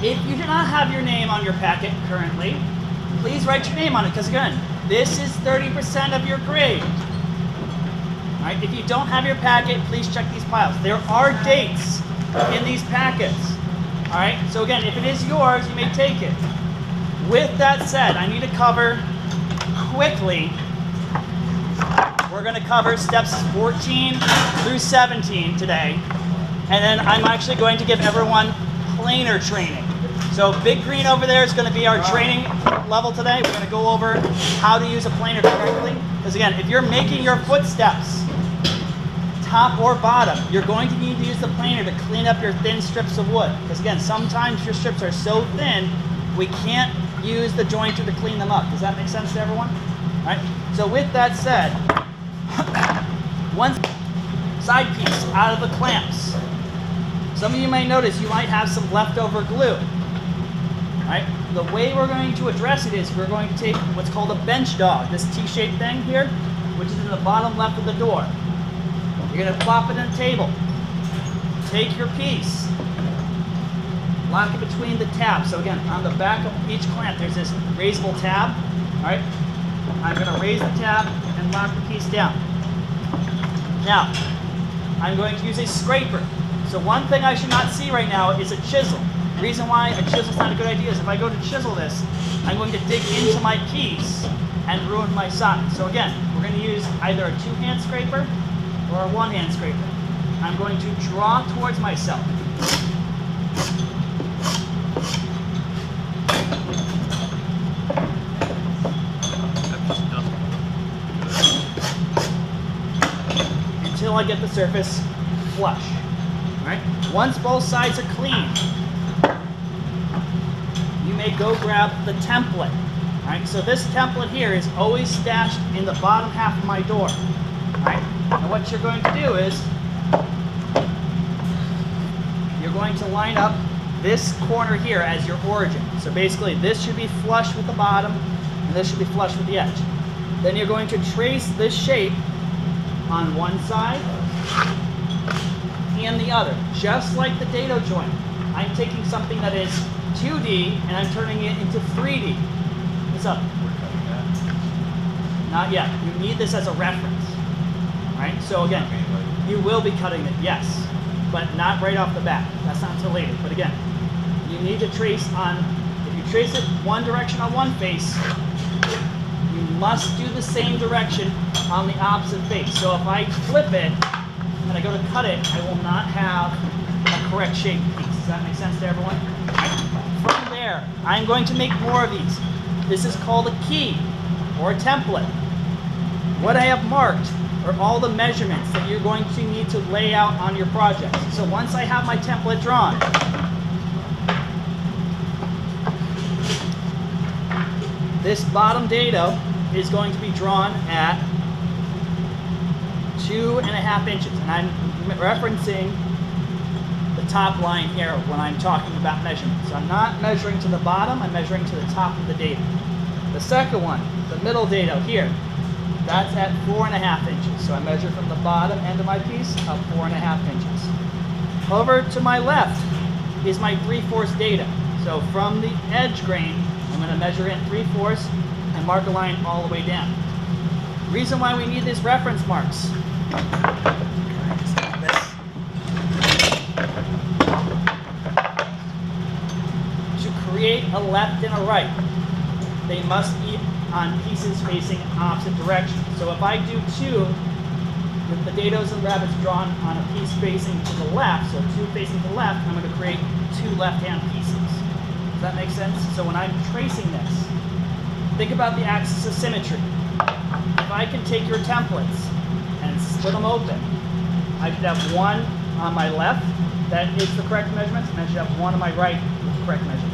If you do not have your name on your packet currently, please write your name on it, because again, this is 30% of your grade. All right, if you don't have your packet, please check these piles. There are dates in these packets. All right, so again, if it is yours, you may take it. With that said, I need to cover quickly. We're going to cover steps 14 through 17 today, and then I'm actually going to give everyone planer training. So big green over there is going to be our training level today. We're going to go over how to use a planer correctly. Because again, if you're making your footsteps, top or bottom, you're going to need to use the planer to clean up your thin strips of wood. Because again, sometimes your strips are so thin, we can't use the jointer to clean them up. Does that make sense to everyone? All right. So with that said, one side piece out of the clamps. Some of you may notice you might have some leftover glue. Right? The way we're going to address it is we're going to take what's called a bench dog, this T-shaped thing here, which is in the bottom left of the door. You're going to plop it on the table. Take your piece. Lock it between the tabs. So again, on the back of each clamp, there's this raisable tab. All right? I'm going to raise the tab and lock the piece down. Now, I'm going to use a scraper. So one thing I should not see right now is a chisel. The reason why a chisel's not a good idea is if I go to chisel this, I'm going to dig into my piece and ruin my side. So again, we're going to use either a two-hand scraper or a one-hand scraper. I'm going to draw towards myself. Until I get the surface flush. All right? Once both sides are clean, you may go grab the template. All right? So this template here is always stashed in the bottom half of my door. All right? And what you're going to do is you're going to line up this corner here as your origin. So basically this should be flush with the bottom and this should be flush with the edge. Then you're going to trace this shape on one side and the other, just like the dado joint. I'm taking something that is 2D and I'm turning it into 3D. What's up? Not yet. You need this as a reference. Right? So again, you will be cutting it, yes, but not right off the bat. That's not until later. But again, you need to trace on, if you trace it one direction on one face, you must do the same direction on the opposite face. So if I flip it and I go to cut it, I will not have a correct shaped piece. Does that make sense to everyone? From there, I'm going to make more of these. This is called a key or a template. What I have marked are all the measurements that you're going to need to lay out on your project. So once I have my template drawn, this bottom dado is going to be drawn at 2.5 inches. And I'm referencing the top line here when I'm talking about measurements. So I'm not measuring to the bottom, I'm measuring to the top of the dado. The second one, the middle dado here, that's at 4.5 inches. So I measure from the bottom end of my piece up 4.5 inches. Over to my left is my 3/4 dado. So from the edge grain, I'm going to measure in 3/4 and mark a line all the way down. The reason why we need these reference marks. To create a left and a right, they must be on pieces facing opposite directions. So if I do two with the dados and rabbits drawn on a piece facing to the left, so two facing to the left, I'm going to create two left-hand pieces. Does that make sense? So when I'm tracing this, think about the axis of symmetry. If I can take your templates and split them open, I should have one on my left that is the correct measurements, and I should have one on my right with the correct measurements.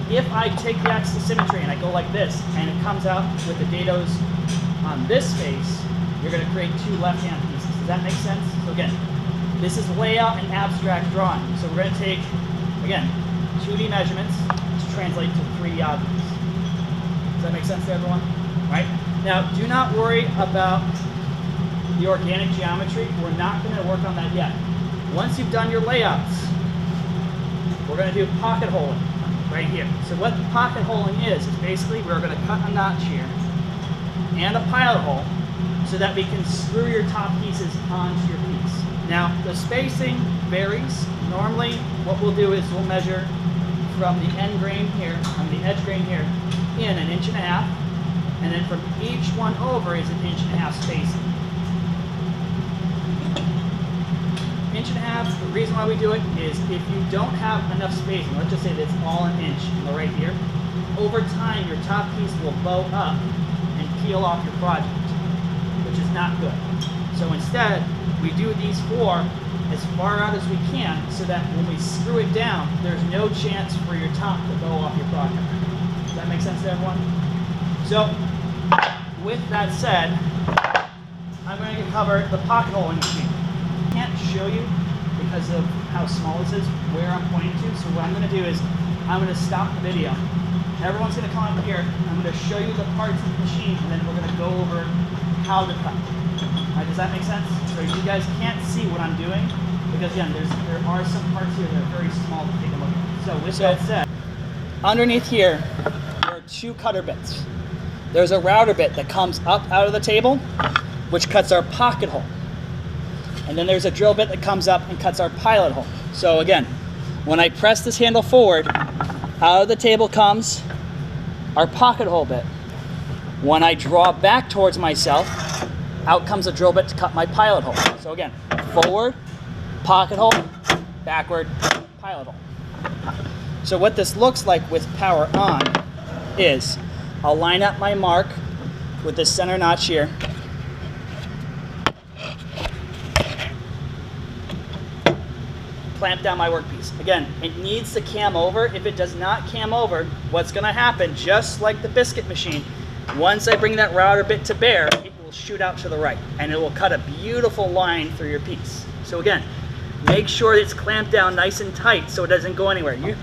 If I take the axis of symmetry and I go like this, and it comes out with the dados on this face, you're going to create two left-hand pieces. Does that make sense? So again, this is layout and abstract drawing. So we're going to take, again, 2D measurements to translate to 3D objects. Does that make sense to everyone? All right? Now, do not worry about the organic geometry. We're not going to work on that yet. Once you've done your layouts, we're going to do pocket holing right here. So what pocket holing is basically we're going to cut a notch here and a pilot hole so that we can screw your top pieces onto your piece. Now, the spacing varies. Normally, what we'll do is we'll measure from the end grain here, from the edge grain here, in 1.5 inches, and then from each one over is 1.5 inches spacing. 1.5 inches, the reason why we do it is if you don't have enough spacing, let's just say that's all 1 inch right here, over time your top piece will bow up and peel off your project, which is not good. So instead, we do these 4 as far out as we can so that when we screw it down, there's no chance for your top to bow off your project. Does that make sense to everyone? So, with that said, I'm going to cover the pocket holing machine. I can't show you because of how small this is, where I'm pointing to, so what I'm going to do is I'm going to stop the video. Everyone's going to come up here, I'm going to show you the parts of the machine, and then we're going to go over how to cut. Does that make sense? So you guys can't see what I'm doing, because again, there are some parts here that are very small to take a look at. So with that said, underneath here, there are 2 cutter bits. There's a router bit that comes up out of the table, which cuts our pocket hole. And then there's a drill bit that comes up and cuts our pilot hole. So again, when I press this handle forward, out of the table comes our pocket hole bit. When I draw back towards myself, out comes a drill bit to cut my pilot hole. So again, forward, pocket hole, backward, pilot hole. So what this looks like with power on is I'll line up my mark with the center notch here. Clamp down my workpiece. Again, it needs to cam over. If it does not cam over, what's going to happen, just like the biscuit machine, once I bring that router bit to bear, it will shoot out to the right, and it will cut a beautiful line through your piece. So again, make sure it's clamped down nice and tight so it doesn't go anywhere. You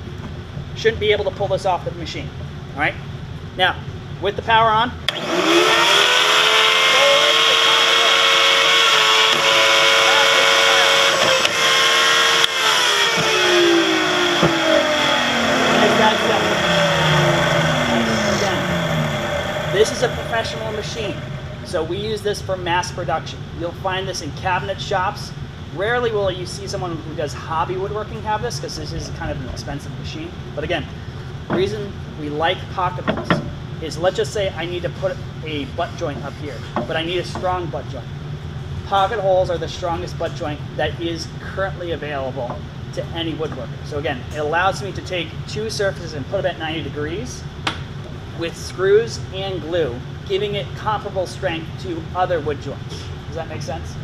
shouldn't be able to pull this off the machine. All right? Now, with the power on, this is a professional machine, so we use this for mass production. You'll find this in cabinet shops. Rarely will you see someone who does hobby woodworking have this, because this is kind of an expensive machine. But again, the reason we like pocket holes is, let's just say I need to put a butt joint up here, but I need a strong butt joint. Pocket holes are the strongest butt joint that is currently available to any woodworker. So again, it allows me to take 2 surfaces and put them at 90 degrees with screws and glue, giving it comparable strength to other wood joints. Does that make sense?